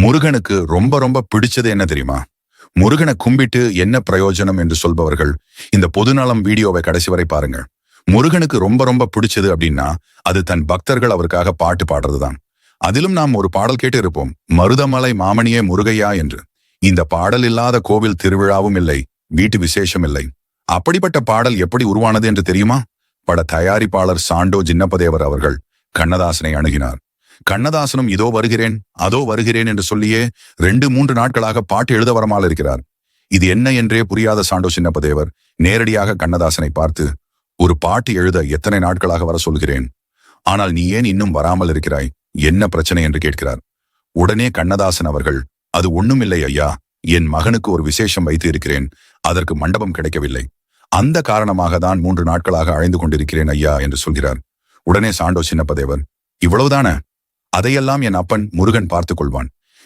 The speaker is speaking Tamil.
முருகனுக்கு ரொம்ப ரொம்ப பிடிச்சது என்ன தெரியுமா? முருகனை கும்பிட்டு என்ன பிரயோஜனம் என்று சொல்பவர்கள் இந்த பொதுநலம் வீடியோவை கடைசி வரை பாருங்க. முருகனுக்கு ரொம்ப ரொம்ப பிடிச்சது அப்படின்னா அது தன் பக்தர்கள் அவருக்காக பாட்டு பாடுறதுதான். அதிலும் நாம் ஒரு பாடல் கேட்டு இருப்போம், மருதமலை மாமணியே முருகையா என்று. இந்த பாடல் இல்லாத கோவில் திருவிழாவும் இல்லை, வீட்டு விசேஷம் இல்லை. அப்படிப்பட்ட பாடல் எப்படி உருவானது என்று தெரியுமா? பட தயாரிப்பாளர் சாண்டோ ஜின்னப்பதேவர் அவர்கள் கண்ணதாசனை அணுகினார். கண்ணதாசனும் இதோ வருகிறேன் அதோ வருகிறேன் என்று சொல்லியே 2-3 நாட்களாக பாட்டு எழுத வரமால் இருக்கிறார். இது என்ன என்றே புரியாத சாண்டோ சின்னப்பதேவர் நேரடியாக கண்ணதாசனை பார்த்து, ஒரு பாட்டு எழுத எத்தனை நாட்களாக வர சொல்கிறேன், ஆனால் நீ ஏன் இன்னும் வராமல் இருக்கிறாய், என்ன பிரச்சனை என்று கேட்கிறார். உடனே கண்ணதாசன் அவர்கள், அது ஒண்ணுமில்லை ஐயா, என் மகனுக்கு ஒரு விசேஷம் வைத்து இருக்கிறேன், அதற்கு மண்டபம் கிடைக்கவில்லை, அந்த காரணமாக தான் 3 நாட்களாக அழைந்து கொண்டிருக்கிறேன் ஐயா என்று சொல்கிறார். உடனே சாண்டோ சின்னப்பதேவர், இவ்வளவுதானே, அதையெல்லாம் என் அப்பன் முருகன் பார்த்துக் கொள்வான்,